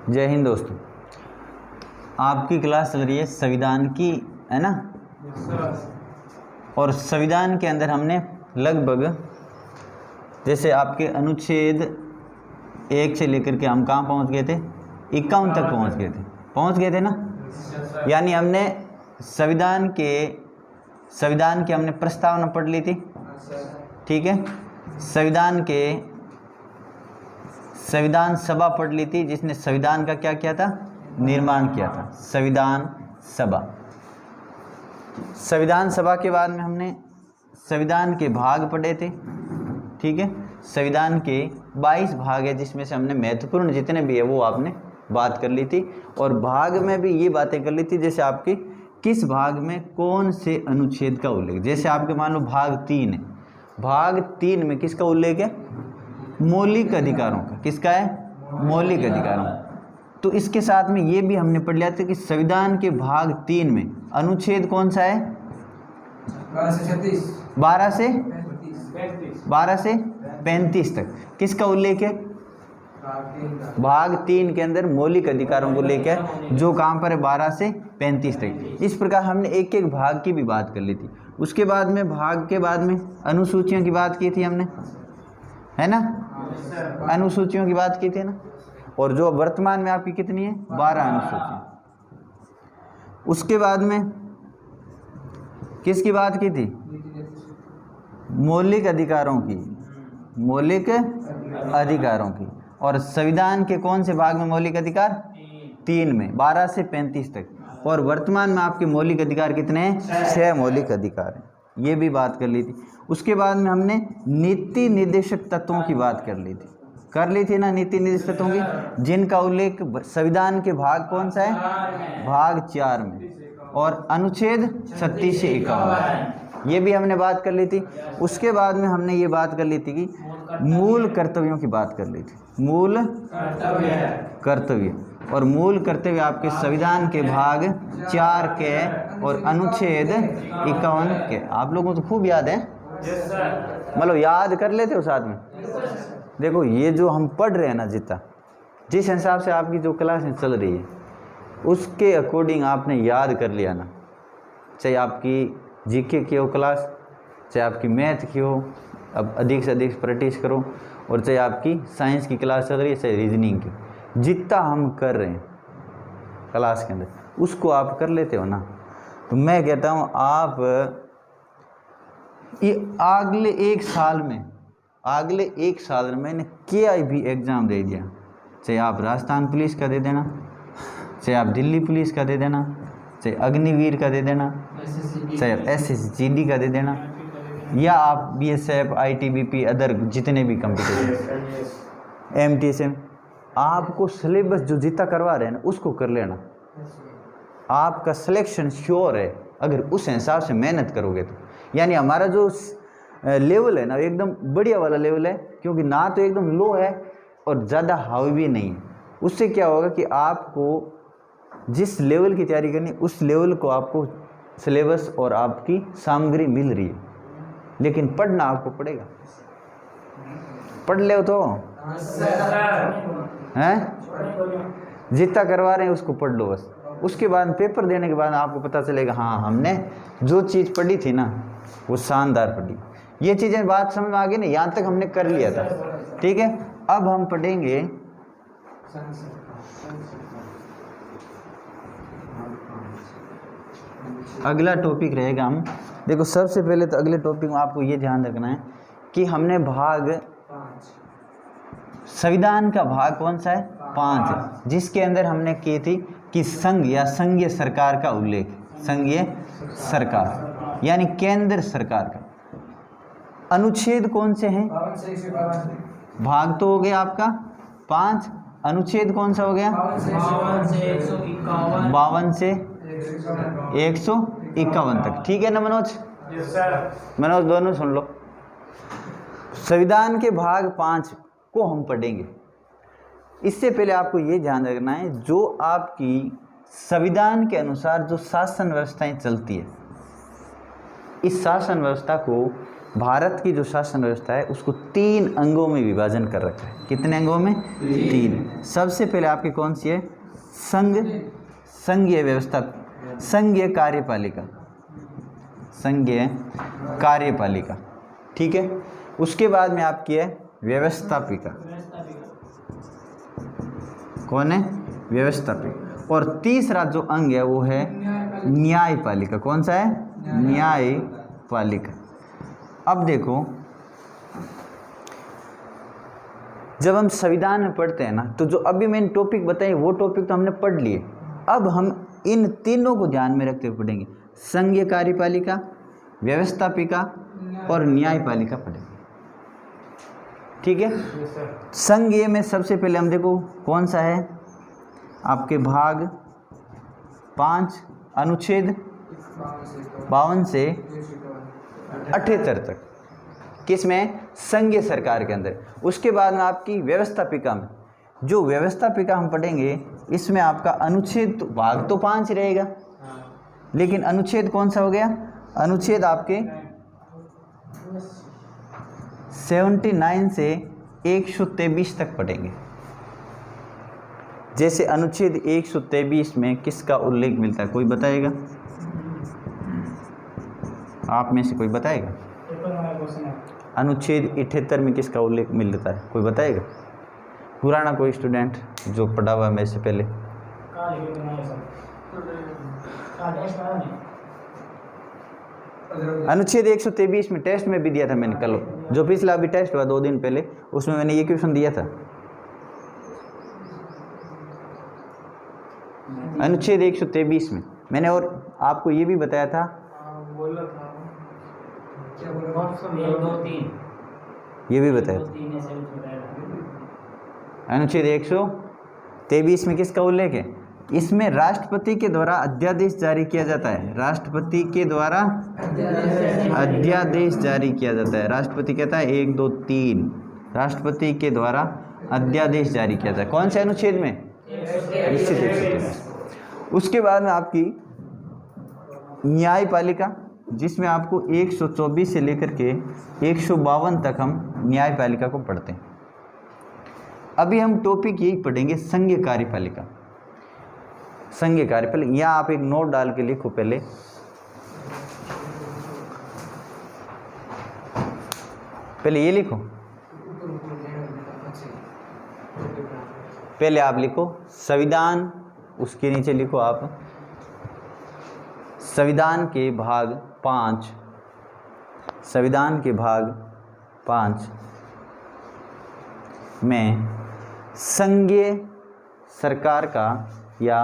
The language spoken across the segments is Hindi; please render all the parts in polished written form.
जय हिंद दोस्तों, आपकी क्लास चल रही है संविधान की, है ना। और संविधान के अंदर हमने लगभग जैसे आपके अनुच्छेद 1 से लेकर के हम कहाँ पहुँच गए थे, 51 तक पहुँच गए थे ना। यानी हमने संविधान के हमने प्रस्तावना पढ़ ली थी, ठीक है। संविधान सभा पढ़ ली थी, जिसने संविधान का क्या किया था, निर्माण किया था, संविधान सभा के बाद में हमने संविधान के भाग पढ़े थे, ठीक है। संविधान के 22 भाग है, जिसमें से हमने महत्वपूर्ण जितने भी है वो आपने बात कर ली थी। और भाग में भी ये बातें कर ली थी, जैसे आपके किस भाग में कौन से अनुच्छेद का उल्लेख। जैसे आपके मान लो भाग 3 है, भाग 3 में किसका उल्लेख है, मौलिक अधिकारों का। किसका है, मौलिक अधिकारों। तो इसके साथ में ये भी हमने पढ़ लिया था कि संविधान के भाग 3 में अनुच्छेद कौन सा है, 12 से 35 तक किसका उल्लेख है, भाग 3 के अंदर मौलिक अधिकारों को लेकर, जो कहाँ पर है 12 से 35 तक। इस प्रकार हमने एक एक भाग की भी बात कर ली थी। उसके बाद में भाग के बाद में अनुसूचियों की बात की थी हमने, है ना, अनुसूचियों की बात की थी ना। और जो वर्तमान में आपकी कितनी है, 12 अनुसूचियाँ। उसके बाद में किसकी बात की थी, मौलिक अधिकारों की। और संविधान के कौन से भाग में मौलिक अधिकार, 3 में, 12 से 35 तक। और वर्तमान में आपके मौलिक अधिकार कितने हैं, 6 मौलिक अधिकार हैं। ये भी बात कर ली थी। उसके बाद में हमने नीति निर्देशक तत्वों की बात कर ली थी ना, नीति निर्देशक तत्वों की, जिनका उल्लेख संविधान के भाग कौन सा है, भाग 4 में, और अनुच्छेद 36 से 51, ये भी हमने बात कर ली थी। उसके बाद में हमने ये बात कर ली थी कि मूल कर्तव्यों की बात कर ली थी, मूल कर्तव्य। और मूल कर्तव्य आपके संविधान के भाग 4 के और अनुच्छेद 51 के। आप लोगों को तो खूब याद है, मतलब याद कर लेते हो साथ में। देखो ये जो हम पढ़ रहे हैं ना, जिस हिसाब से आपकी जो क्लास चल रही है उसके अकॉर्डिंग आपने याद कर लिया ना, चाहे आपकी जीके की हो क्लास, चाहे आपकी मैथ की हो, अब अधिक से अधिक प्रैक्टिस करो, और चाहे आपकी साइंस की क्लास चल रही है, चाहे रीजनिंग की, जितना हम कर रहे हैं क्लास के अंदर उसको आप कर लेते हो ना। तो मैं कहता हूँ आप ये अगले एक साल में मैंने क्या भी एग्ज़ाम दे दिया, चाहे आप राजस्थान पुलिस का दे देना, चाहे आप दिल्ली पुलिस का दे देना, चाहे अग्निवीर का दे देना, चाहे आप SSGD का दे देना, या आप BSF, ITBP, अदर जितने भी कंपटीशन, MTSM, आपको सिलेबस जो जितना करवा रहे हैं ना उसको कर लेना। आपका सिलेक्शन श्योर है अगर उस हिसाब से मेहनत करोगे तो। यानी हमारा जो लेवल है ना एकदम बढ़िया वाला लेवल है, क्योंकि ना तो एकदम लो है और ज़्यादा हाई भी नहीं है। उससे क्या होगा कि आपको जिस लेवल की तैयारी करनी उस लेवल को आपको सिलेबस और आपकी सामग्री मिल रही है, लेकिन पढ़ना आपको पड़ेगा। पढ़ ले तो हैं, जितना करवा रहे हैं उसको पढ़ लो बस। उसके बाद पेपर देने के बाद आपको पता चलेगा हाँ हमने जो चीज़ पढ़ी थी ना वो शानदार पढ़ी। ये चीज़ें बात समझ में आ गई ना, यहाँ तक हमने कर लिया था, ठीक है। अब हम पढ़ेंगे अगला टॉपिक रहेगा। हम देखो सबसे पहले तो अगले टॉपिक में आपको ये ध्यान रखना है कि हमने संविधान का भाग कौन सा है, 5 है, जिसके अंदर हमने की थी कि संघ या संघीय सरकार का उल्लेख, संघीय सरकार यानी केंद्र सरकार का। अनुच्छेद कौन से हैं, भाग तो हो गया आपका 5, अनुच्छेद कौन सा हो गया, 52 से 151 तक, ठीक है ना मनोज। मनोज दोनों सुन लो। संविधान के भाग 5 को हम पढ़ेंगे। इससे पहले आपको ये ध्यान रखना है, जो आपकी संविधान के अनुसार जो शासन व्यवस्थाएं चलती है, इस शासन व्यवस्था को भारत की जो शासन व्यवस्था है उसको 3 अंगों में विभाजन कर रखा है। कितने अंगों में? 3। सबसे पहले आपकी कौन सी है? संघीय व्यवस्था, संघीय कार्यपालिका, संघीय कार्यपालिका, ठीक है। उसके बाद में आपकी है व्यवस्थापिका, कौन है? व्यवस्थापिका। और तीसरा जो अंग है वो है न्यायपालिका। कौन सा है? न्यायपालिका। अब देखो, जब हम संविधान में पढ़ते हैं ना, तो जो अभी मैंने टॉपिक बताए वो टॉपिक तो हमने पढ़ लिए। अब हम इन तीनों को ध्यान में रखते हुए पढ़ेंगे। संघीय कार्यपालिका, व्यवस्थापिका और न्यायपालिका पढ़ेंगे, ठीक है। संघीय में सबसे पहले हम देखो कौन सा है आपके भाग 5 अनुच्छेद 52 से 78 तक, किसमें? संघीय सरकार के अंदर। उसके बाद में आपकी व्यवस्थापिका में, जो व्यवस्थापिका हम पढ़ेंगे इसमें आपका अनुच्छेद भाग तो 5 रहेगा, लेकिन अनुच्छेद कौन सा हो गया? अनुच्छेद आपके 79 से 123 तक पढ़ेंगे। जैसे अनुच्छेद 123 में किसका उल्लेख मिलता है, कोई बताएगा? आप में से कोई बताएगा? अनुच्छेद 78 में किसका उल्लेख मिलता है, कोई बताएगा? पुराना कोई स्टूडेंट जो पढ़ा हुआ है मेरे से पहले। अनुच्छेद 123 में टेस्ट में भी दिया था मैंने कल, जो पिछला अभी टेस्ट हुआ 2 दिन पहले, उसमें मैंने ये क्वेश्चन दिया था। अनुच्छेद 123 में मैंने और आपको ये भी बताया था, ये भी बताया था। अनुच्छेद 123 में किसका उल्लेख है? इसमें राष्ट्रपति के द्वारा अध्यादेश जारी किया जाता है। राष्ट्रपति के द्वारा अध्यादेश जारी किया जाता है। राष्ट्रपति कहता है 1 2 3, राष्ट्रपति के द्वारा अध्यादेश जारी किया जाता है। कौन से अनुच्छेद में? निश्चित 123। उसके बाद में आपकी न्यायपालिका, जिसमें आपको 124 से लेकर के 152 तक हम न्यायपालिका को पढ़ते हैं। अभी हम टॉपिक यही पढ़ेंगे, संघीय कार्यपालिका। संघीय कार्यपालिका, यहाँ आप एक नोट डाल के लिखो। पहले ये लिखो, पहले आप लिखो संविधान, उसके नीचे लिखो आप संविधान के भाग 5, संविधान के भाग 5 में संघीय सरकार का या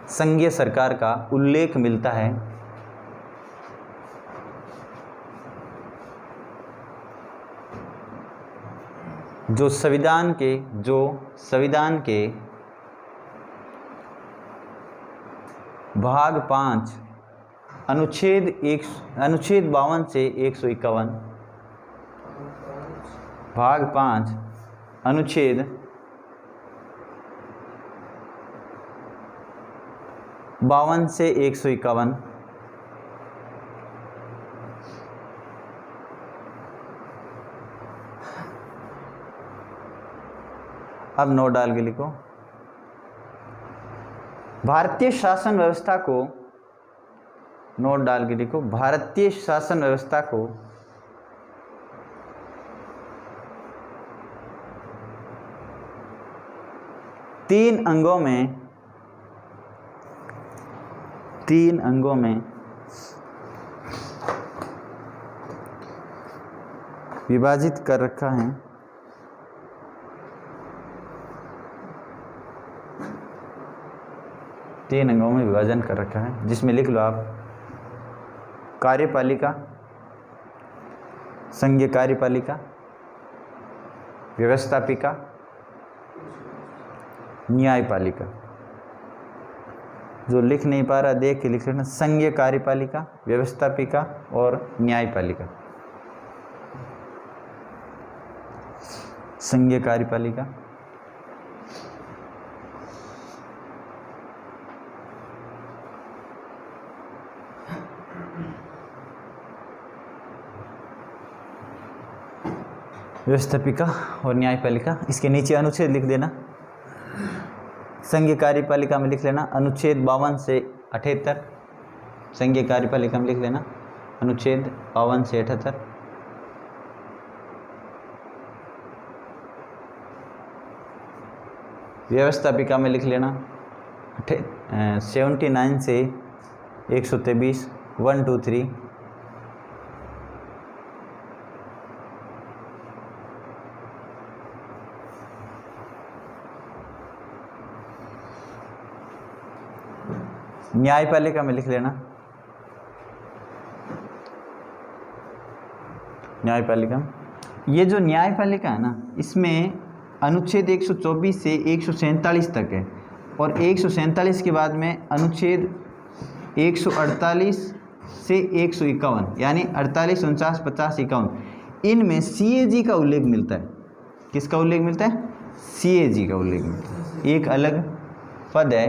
संघीय सरकार का उल्लेख मिलता है। जो संविधान के भाग 5 अनुच्छेद 52 से 151, भाग 5 अनुच्छेद 52 से 151, अब नोट डाल के लिखो। भारतीय शासन व्यवस्था को, नोट डाल के लिखो, भारतीय शासन व्यवस्था को तीन अंगों में विभाजित कर रखा है। तीन अंगों में विभाजन कर रखा है, जिसमें लिख लो आप कार्यपालिका, संघीय कार्यपालिका, व्यवस्थापिका, न्यायपालिका। जो लिख नहीं पा रहा देख के लिख लेना, संघीय कार्यपालिका, व्यवस्थापिका और न्यायपालिका। संघीय कार्यपालिका, व्यवस्थापिका और न्यायपालिका, इसके नीचे अनुच्छेद लिख देना। संघीय कार्यपालिका में लिख लेना अनुच्छेद 52 से 78, संघीय कार्यपालिका में लिख लेना अनुच्छेद 52 से 78। व्यवस्थापिका में लिख लेना 79 से 123, 1 2 3। न्यायपालिका में लिख लेना न्यायपालिका, ये जो न्यायपालिका है ना, इसमें अनुच्छेद 124 से 147 तक है, और 147 के बाद में अनुच्छेद 148 से 151, यानी 48, 49, 50, 51, इनमें CAG का उल्लेख मिलता है। किसका उल्लेख मिलता है? CAG का उल्लेख मिलता है। एक अलग पद है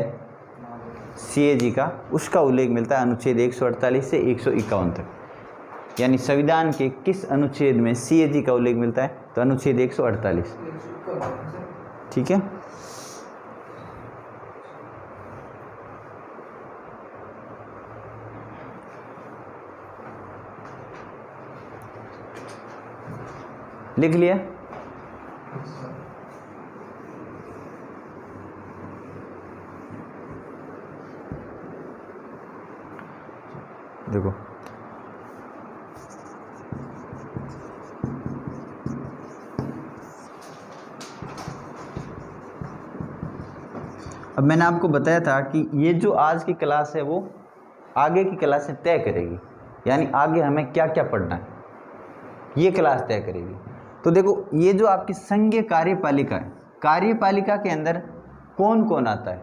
CAG का, उसका उल्लेख मिलता है अनुच्छेद 148 से 151 तक। यानी संविधान के किस अनुच्छेद में CAG का उल्लेख मिलता है? तो अनुच्छेद 148। ठीक है। लिख लिया? देखो अब मैंने आपको बताया था कि ये जो आज की क्लास है वो आगे की क्लास से तय करेगी, यानी आगे हमें क्या क्या पढ़ना है ये क्लास तय करेगी। तो देखो ये जो आपकी संघीय कार्यपालिका है, कार्यपालिका के अंदर कौन कौन आता है?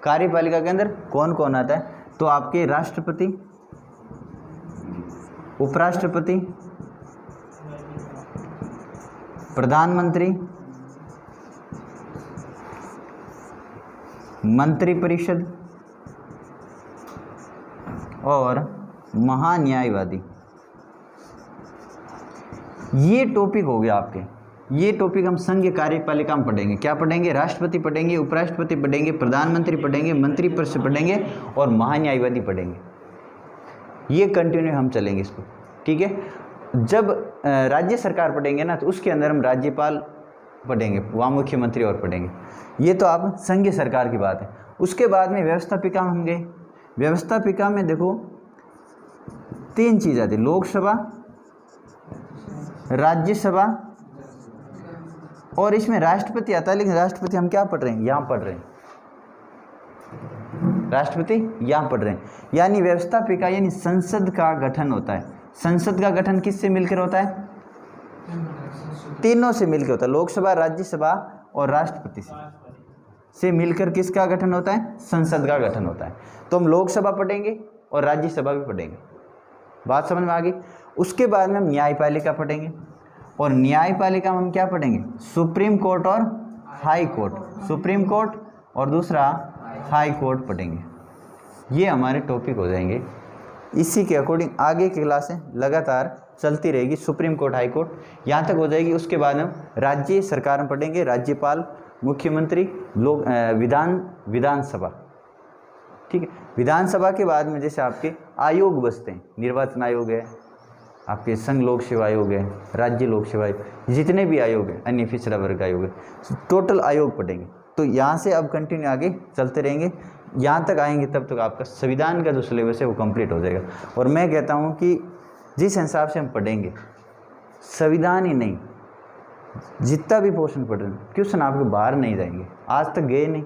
कार्यपालिका के अंदर कौन कौन आता है? तो आपके राष्ट्रपति, उपराष्ट्रपति, प्रधानमंत्री, मंत्रिपरिषद और महान्यायवादी। ये टॉपिक हो गया आपके। ये टॉपिक हम संघीय कार्यपालिका में पढ़ेंगे। क्या पढ़ेंगे? राष्ट्रपति पढ़ेंगे, उपराष्ट्रपति पढ़ेंगे, प्रधानमंत्री पढ़ेंगे, मंत्रिपरिषद पढ़ेंगे और महान्यायवादी पढ़ेंगे। ये कंटिन्यू हम चलेंगे इसको। ठीक है। जब राज्य सरकार पढ़ेंगे ना, तो उसके अंदर हम राज्यपाल पढ़ेंगे, वहाँ मुख्यमंत्री और पढ़ेंगे। ये तो आप संघीय सरकार की बात है। उसके बाद में व्यवस्थापिका में हम गए। व्यवस्थापिका में देखो 3 चीज़ आती, लोकसभा, राज्यसभा और इसमें राष्ट्रपति आता है। लेकिन राष्ट्रपति हम क्या पढ़ रहे हैं? यहाँ पढ़ रहे हैं, राष्ट्रपति यहाँ पढ़ रहे हैं। यानी व्यवस्थापिका यानी संसद का गठन होता है। संसद का गठन किससे मिलकर होता है? तीनों से मिलकर होता है, लोकसभा, राज्यसभा और राष्ट्रपति से मिलकर किसका गठन होता है? संसद का गठन होता है। तो हम लोकसभा पढ़ेंगे और राज्यसभा भी पढ़ेंगे। बात समझ में आ गई? उसके बाद में हम न्यायपालिका पढ़ेंगे, और न्यायपालिका में हम क्या पढ़ेंगे? सुप्रीम कोर्ट और हाई कोर्ट। सुप्रीम कोर्ट और दूसरा हाई कोर्ट पढ़ेंगे। ये हमारे टॉपिक हो जाएंगे। इसी के अकॉर्डिंग आगे की क्लासें लगातार चलती रहेगी। सुप्रीम कोर्ट, हाई कोर्ट यहाँ तक हो जाएगी। उसके बाद हम राज्य सरकार में पढ़ेंगे, राज्यपाल, मुख्यमंत्री, लोग, विधानसभा। ठीक है। विधानसभा के बाद में जैसे आपके आयोग बसते हैं, निर्वाचन आयोग है, आपके संघ लोक सेवा आयोग है, राज्य लोक सेवा आयोग, जितने भी आयोग है, अन्य पिछड़ा वर्ग आयोग है, टोटल आयोग पढ़ेंगे। तो यहाँ से अब कंटिन्यू आगे चलते रहेंगे, यहाँ तक आएंगे तब तक आपका संविधान का जो सिलेबस है वो कंप्लीट हो जाएगा। और मैं कहता हूँ कि जिस हिसाब से हम पढ़ेंगे, संविधान ही नहीं, जितना भी पोर्शन पढ़ रहे हैं, क्वेश्चन आपके बाहर नहीं जाएंगे। आज तक गए नहीं,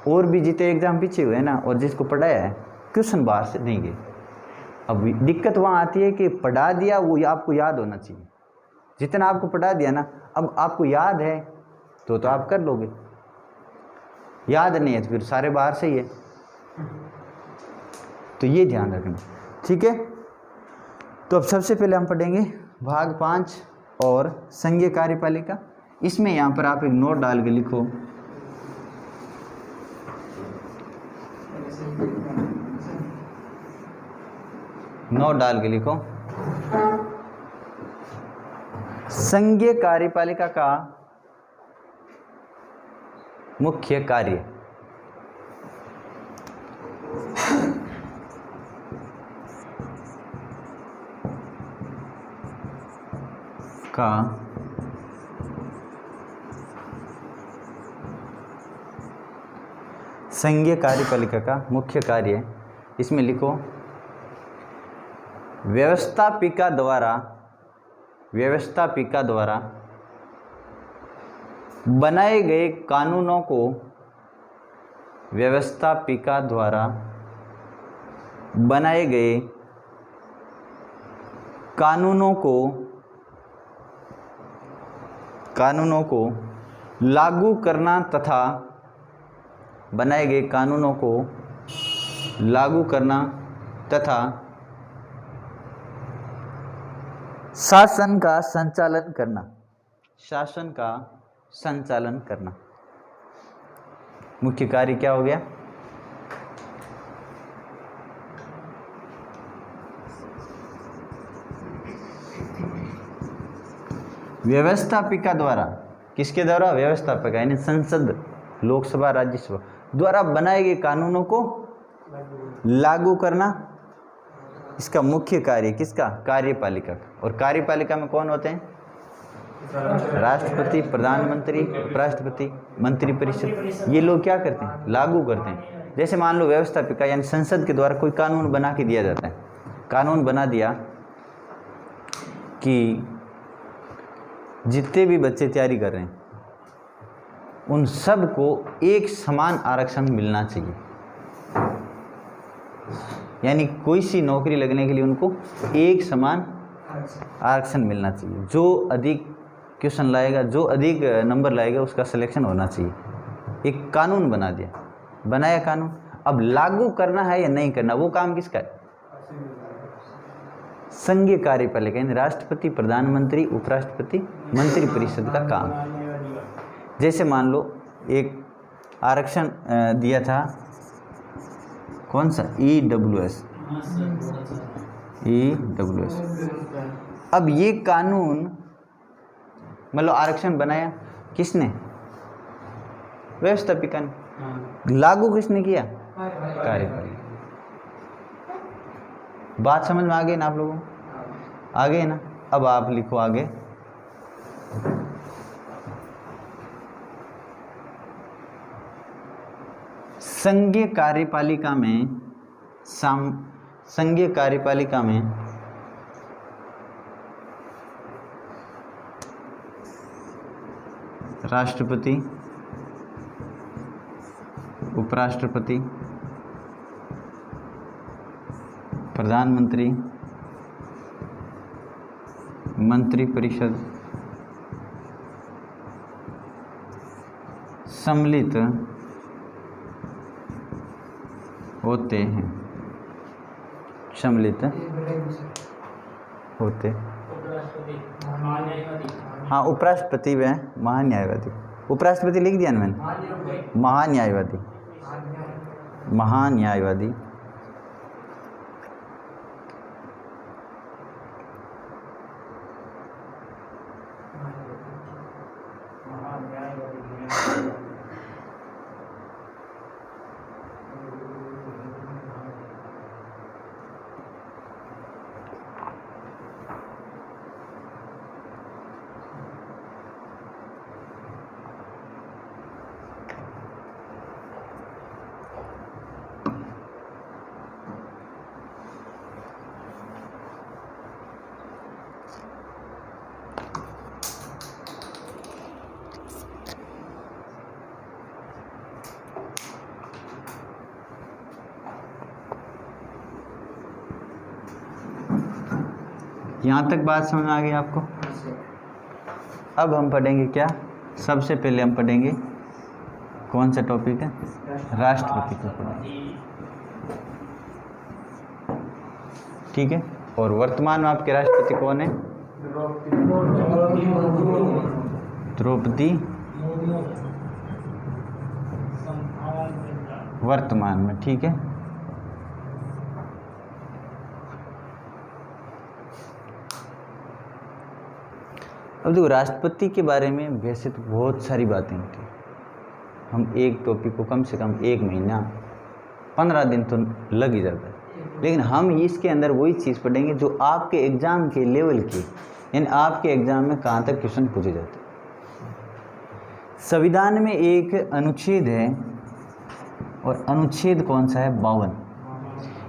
और भी जितने एग्जाम पीछे हुए हैं ना, और जिसको पढ़ाया है, क्वेश्चन बाहर से नहीं गए। अब दिक्कत वहाँ आती है कि पढ़ा दिया, वो आपको याद होना चाहिए। जितना आपको पढ़ा दिया ना, अब आपको याद है तो आप कर लोगे, याद नहीं है तो फिर सारे बाहर से ही है। तो ये ध्यान रखना। ठीक है। तो अब सबसे पहले हम पढ़ेंगे भाग 5 और संघीय कार्यपालिका। इसमें यहाँ पर आप एक नोट डाल के लिखो, नोट डाल के लिखो संघीय कार्यपालिका का मुख्य कार्य। का संघीय कार्यपालिका का मुख्य कार्य, इसमें लिखो व्यवस्थापिका द्वारा बनाए गए कानूनों को, व्यवस्थापिका द्वारा बनाए गए कानूनों को लागू करना तथा बनाए गए कानूनों को लागू करना तथा शासन का संचालन करना। मुख्य कार्य क्या हो गया? व्यवस्थापिका द्वारा, किसके द्वारा? व्यवस्थापिका यानी संसद, लोकसभा, राज्यसभा द्वारा बनाए गए कानूनों को लागू करना, इसका मुख्य कार्य किसका? कार्यपालिका। और कार्यपालिका में कौन होते हैं? राष्ट्रपति, प्रधानमंत्री, उपराष्ट्रपति, मंत्रिपरिषद। ये लोग क्या करते हैं? लागू करते हैं। जैसे मान लो व्यवस्थापिका यानी संसद के द्वारा कोई कानून बना के दिया जाता है। कानून बना दिया कि जितने भी बच्चे तैयारी कर रहे हैं उन सब को एक समान आरक्षण मिलना चाहिए, यानी कोई सी नौकरी लगने के लिए उनको एक समान आरक्षण मिलना चाहिए। जो अधिक क्वेश्चन लाएगा, जो अधिक नंबर लाएगा, उसका सिलेक्शन होना चाहिए। एक कानून बना दिया, बनाया कानून। अब लागू करना है या नहीं करना, वो काम किसका है? संघीय कार्यपालिका यानी राष्ट्रपति, प्रधानमंत्री, उपराष्ट्रपति, मंत्रिपरिषद का काम। जैसे मान लो एक आरक्षण दिया था, कौन सा? EWS। अब ये कानून मतलब आरक्षण बनाया किसने? व्यवस्थापिका ने। लागू किसने किया? कार्यपालिका। बात समझ में आ गई ना आप लोगों को? आ गई ना? अब आप लिखो आगे, संघीय कार्यपालिका में राष्ट्रपति, उपराष्ट्रपति, प्रधानमंत्री, मंत्रिपरिषद सम्मिलित होते हैं। हाँ, उपराष्ट्रपति व महान्यायवादी। उपराष्ट्रपति लिख दिया ना मैंने? महान्यायवादी यहाँ तक बात समझ में आ गई आपको? अब हम पढ़ेंगे क्या? सबसे पहले हम पढ़ेंगे कौन सा टॉपिक है? राष्ट्रपति को पढ़ेंगे, ठीक है। और वर्तमान में आपके राष्ट्रपति कौन है? द्रौपदी, वर्तमान में, ठीक है। अब देखो, राष्ट्रपति के बारे में वैसे तो बहुत सारी बातें होती हैं। हम एक टॉपिक को कम से कम 1 महीना 15 दिन तो लग ही जाता है, लेकिन हम इसके अंदर वही चीज़ पढ़ेंगे जो आपके एग्ज़ाम के लेवल की, यानी आपके एग्ज़ाम में कहाँ तक क्वेश्चन पूछे जाते हैं। संविधान में एक अनुच्छेद है, और अनुच्छेद कौन सा है? 52।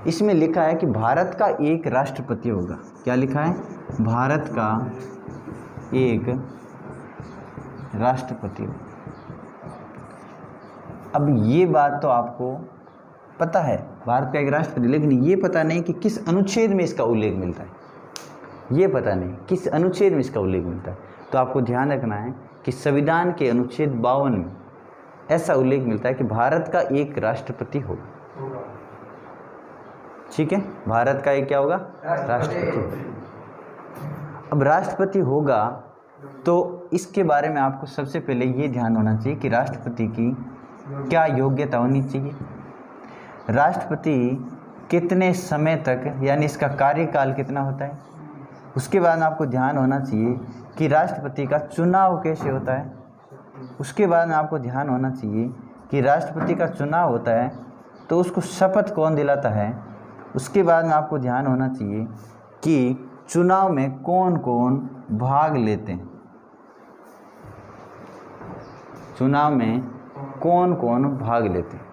इसमें लिखा है कि भारत का एक राष्ट्रपति होगा। क्या लिखा है? भारत का एक राष्ट्रपति होगा। अब ये बात तो आपको पता है, भारत का एक राष्ट्रपति, लेकिन ये पता नहीं कि किस अनुच्छेद में इसका उल्लेख मिलता है। ये पता नहीं किस अनुच्छेद में इसका उल्लेख मिलता है। तो आपको ध्यान रखना है कि संविधान के अनुच्छेद 52 में ऐसा उल्लेख मिलता है कि भारत का एक राष्ट्रपति होगा। ठीक है, भारत का एक क्या होगा? राष्ट्रपति। अब राष्ट्रपति होगा तो इसके बारे में आपको सबसे पहले ये ध्यान होना चाहिए कि राष्ट्रपति की क्या योग्यता होनी चाहिए, राष्ट्रपति कितने समय तक, यानी इसका कार्यकाल कितना होता है। उसके बाद आपको ध्यान होना चाहिए कि राष्ट्रपति का चुनाव कैसे होता है। उसके बाद आपको ध्यान होना चाहिए कि राष्ट्रपति का चुनाव होता है तो उसको शपथ कौन दिलाता है। उसके बाद में आपको ध्यान होना चाहिए कि चुनाव में कौन कौन भाग लेते हैं, चुनाव में कौन कौन भाग लेते हैं।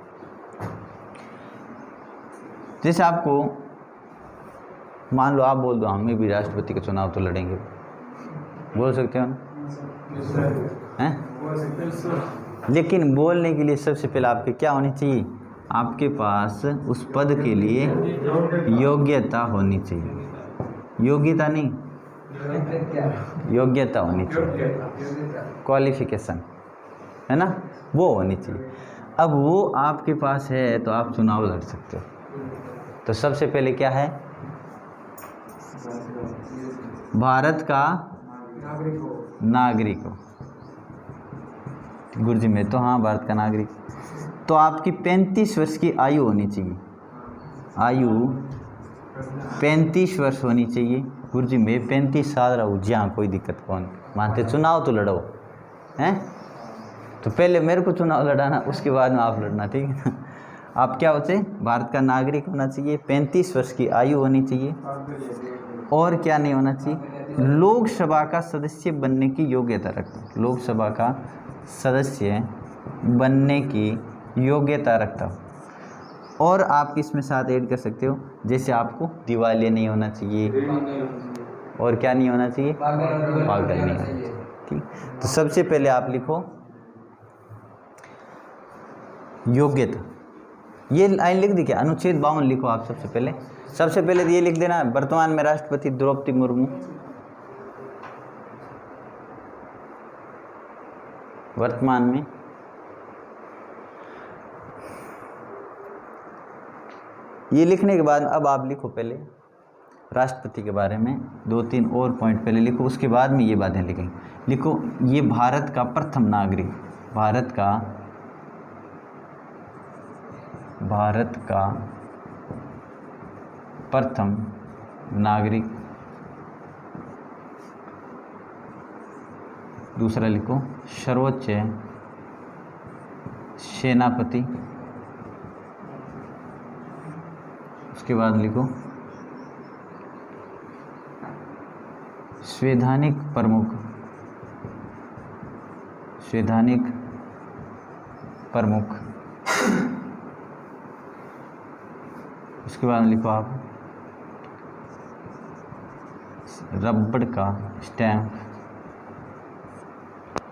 जैसे आपको मान लो, आप बोल दो हमें भी राष्ट्रपति का चुनाव तो लड़ेंगे, बोल सकते हो ना? हैं? लेकिन बोलने के लिए सबसे पहले आपके क्या होनी चाहिए? आपके पास उस पद के लिए योग्यता होनी चाहिए। योग्यता नहीं, योग्यता होनी चाहिए, क्वालिफिकेशन है ना, वो होनी चाहिए। अब वो आपके पास है तो आप चुनाव लड़ सकते हो। तो सबसे पहले क्या है? भारत का नागरिक हो। गुरुजी में तो हाँ, भारत का नागरिक। तो आपकी 35 वर्ष की आयु होनी चाहिए, आयु 35 वर्ष होनी चाहिए। गुरुजी मैं 35 साल रहूँ, जी हाँ, कोई दिक्कत कौन मानते, चुनाव तो लड़ो हैं। तो पहले मेरे को चुनाव लड़ाना, उसके बाद में आप लड़ना, ठीक है। आप क्या होते? भारत का नागरिक होना चाहिए, 35 वर्ष की आयु होनी चाहिए, और क्या नहीं होना चाहिए? लोकसभा का सदस्य बनने की योग्यता रखता, लोकसभा का सदस्य बनने की योग्यता रखता हो। और आप इसमें साथ ऐड कर सकते हो, जैसे आपको दिवालिया नहीं होना चाहिए, और क्या नहीं होना चाहिए? पागल नहीं होना चाहिए। ठीक, तो सबसे पहले आप लिखो योग्यता। ये लाइन लिख दी क्या? अनुच्छेद 52 लिखो आप सबसे पहले। सबसे पहले ये लिख देना, वर्तमान में राष्ट्रपति द्रौपदी मुर्मू, वर्तमान में। ये लिखने के बाद अब आप लिखो पहले राष्ट्रपति के बारे में 2-3 और पॉइंट पहले लिखो, उसके बाद में ये बातें लिखेंगे। लिखो ये भारत का प्रथम नागरिक, भारत का प्रथम नागरिक। दूसरा लिखो सर्वोच्च सेनापति। उसके बाद लिखो संवैधानिक प्रमुख, संवैधानिक प्रमुख। उसके बाद लिखो आप रबड़ का स्टैम्प,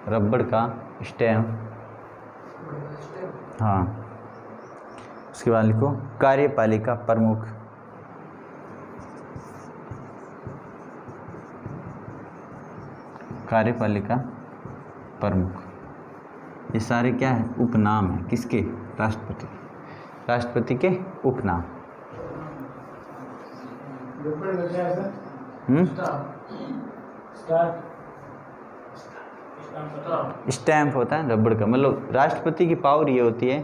रबड़ का स्टैम्प, हाँ। उसके बाद लिखो कार्यपालिका प्रमुख, कार्यपालिका प्रमुख। ये सारे क्या है? उपनाम है किसके? राष्ट्रपति, राष्ट्रपति के उपनाम। स्टैम्प होता है रबड़ का, मतलब राष्ट्रपति की पावर ये होती है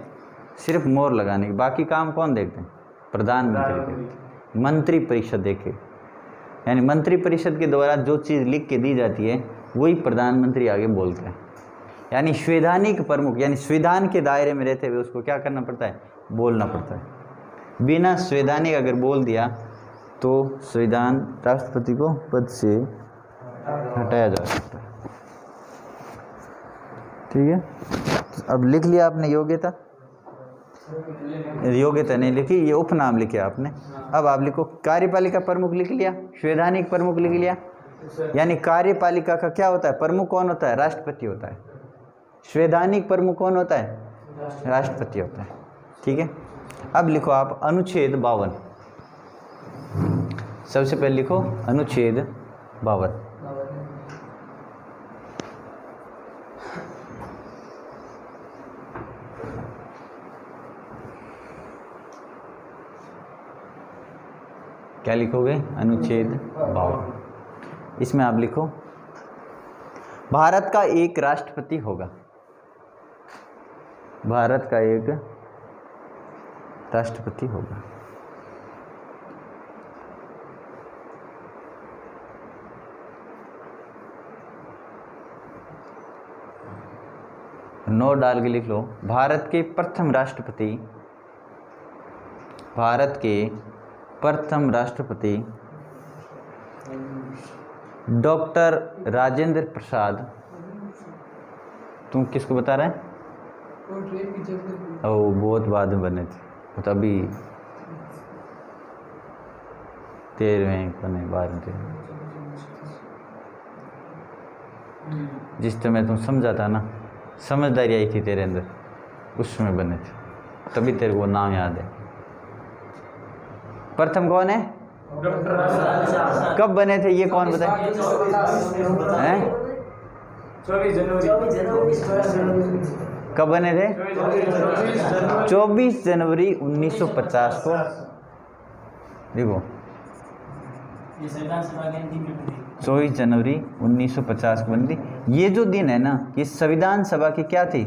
सिर्फ मोहर लगाने की, बाकी काम कौन देखते हैं? प्रधानमंत्री देखते हैं। मंत्री परिषद देखे, यानी मंत्री परिषद के द्वारा जो चीज़ लिख के दी जाती है वही प्रधानमंत्री आगे बोलते हैं। यानी संवैधानिक प्रमुख यानी संविधान के दायरे में रहते हुए उसको क्या करना पड़ता है, बोलना पड़ता है। बिना संवैधानिक अगर बोल दिया तो संविधान राष्ट्रपति को पद से हटाया जा सकता है। ठीक है, अब लिख लिया आपने योग्यता, योग्यता नहीं लिखी, ये उपनाम लिखे आपने। अब आप लिखो कार्यपालिका प्रमुख लिख लिया, संवैधानिक प्रमुख लिख लिया। यानी कार्यपालिका का क्या होता है, प्रमुख कौन होता है, राष्ट्रपति होता है। संवैधानिक प्रमुख कौन होता है, राष्ट्रपति होता है। ठीक है, अब लिखो आप अनुच्छेद 52। सबसे पहले लिखो अनुच्छेद 52। क्या लिखोगे, अनुच्छेद 52। इसमें आप लिखो भारत का एक राष्ट्रपति होगा, भारत का एक राष्ट्रपति होगा। नोट डाल के लिख लो, भारत के प्रथम राष्ट्रपति, भारत के प्रथम राष्ट्रपति डॉक्टर राजेंद्र प्रसाद। तुम किसको बता रहे हैं, ओ बहुत बाद में बने थे, वो तो अभी 13वें बने 12वें, जिस समय तुम समझा था ना, समझदारी आई थी तेरे अंदर, उसमें बने थे, तभी तेरे को नाम याद है। प्रथम कौन है, कब बने थे ये कौन बताए, 24 जनवरी। कब बने थे, 24 जनवरी 1950 को। देखो 24 जनवरी 1950 को बनी थी। ये जो दिन है ना, ये संविधान सभा की क्या थी,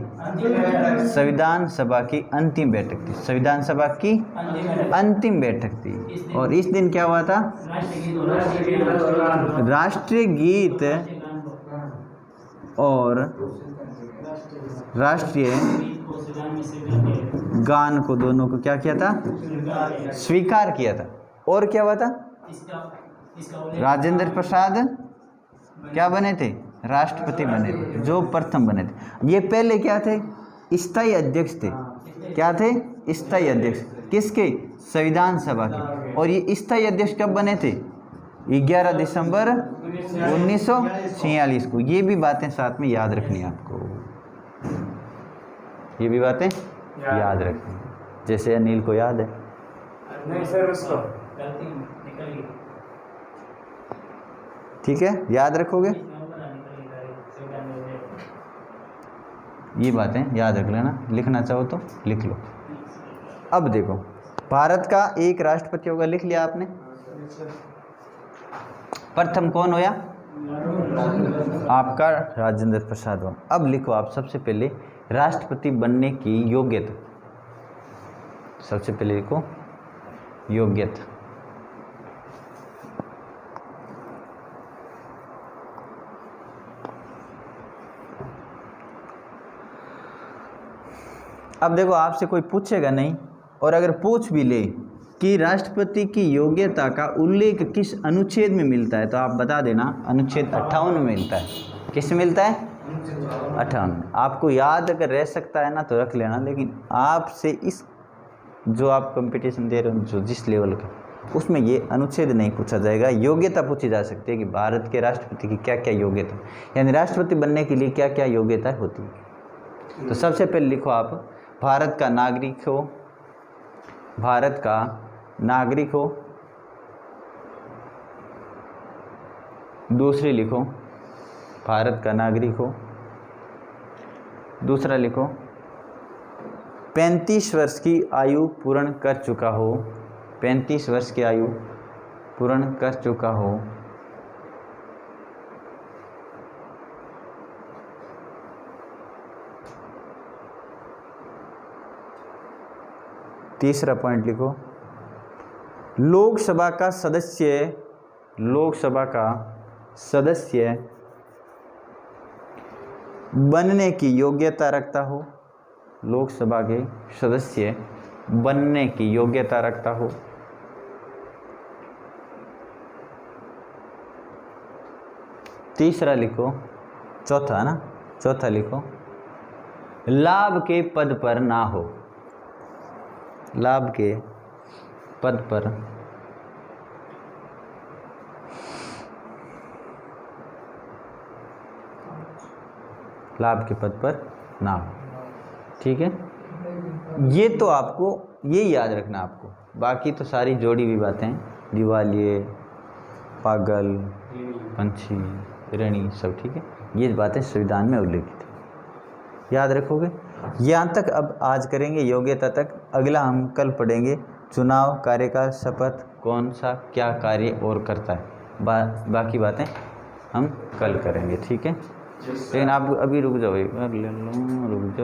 संविधान सभा की अंतिम बैठक थी, संविधान सभा की अंतिम बैठक थी। और इस दिन क्या हुआ था, राष्ट्रीय गीत और राष्ट्रीय गान को दोनों को क्या किया था, स्वीकार किया था। और क्या हुआ था, राजेंद्र प्रसाद क्या बने थे, राष्ट्रपति बने थे, जो प्रथम बने थे। ये पहले क्या थे, स्थायी अध्यक्ष थे। क्या थे, स्थायी अध्यक्ष, किसके, संविधान सभा के। और ये स्थायी अध्यक्ष कब बने थे, 11 दिसंबर 1946 को। ये भी बातें साथ में याद रखनी है आपको, ये भी बातें याद रखनी है, जैसे अनिल को याद है। नहीं सर, उसको ठीक है, याद रखोगे, ये बातें याद रख लेना, लिखना चाहो तो लिख लो। अब देखो, भारत का एक राष्ट्रपति होगा, लिख लिया आपने। प्रथम कौन होया, आपका राजेंद्र प्रसाद हो। अब लिखो आप सबसे पहले राष्ट्रपति बनने की योग्यता, सबसे पहले लिखो योग्यता। अब देखो, आपसे कोई पूछेगा नहीं, और अगर पूछ भी ले कि राष्ट्रपति की योग्यता का उल्लेख किस अनुच्छेद में मिलता है, तो आप बता देना अनुच्छेद 58 में मिलता है। किस में मिलता है, 58 में। आपको याद अगर रह सकता है ना तो रख लेना, लेकिन आपसे इस जो आप कंपटीशन दे रहे हो, जो जिस लेवल का, उसमें ये अनुच्छेद नहीं पूछा जाएगा, योग्यता पूछी जा सकती है कि भारत के राष्ट्रपति की क्या क्या योग्यता, यानी राष्ट्रपति बनने के लिए क्या क्या योग्यता होती है। तो सबसे पहले लिखो आप, भारत का नागरिक हो, भारत का नागरिक हो। दूसरी लिखो भारत का नागरिक हो। दूसरा लिखो 35 वर्ष की आयु पूर्ण कर चुका हो, 35 वर्ष की आयु पूर्ण कर चुका हो। तीसरा पॉइंट लिखो, लोकसभा का सदस्य, लोकसभा का सदस्य बनने की योग्यता रखता हो, लोकसभा के सदस्य बनने की योग्यता रखता हो। तीसरा लिखो, चौथा ना, चौथा लिखो, लाभ के पद पर ना हो, लाभ के पद पर लाभ के पद पर ना हो। ठीक है, ये तो आपको ये याद रखना आपको, बाकी तो सारी जोड़ी हुई बातें, दिवालिये, पागल, पंछी, ऋणी, सब ठीक है, ये बातें संविधान में उल्लेखित है, याद रखोगे। यहाँ तक अब आज करेंगे योग्यता तक, अगला हम कल पढ़ेंगे चुनाव, कार्यकाल, शपथ, कौन सा क्या कार्य और करता है, बाकी बातें हम कल करेंगे। ठीक है, लेकिन आप अभी रुक जाओ, एक बार ले लो, रुक जाओ।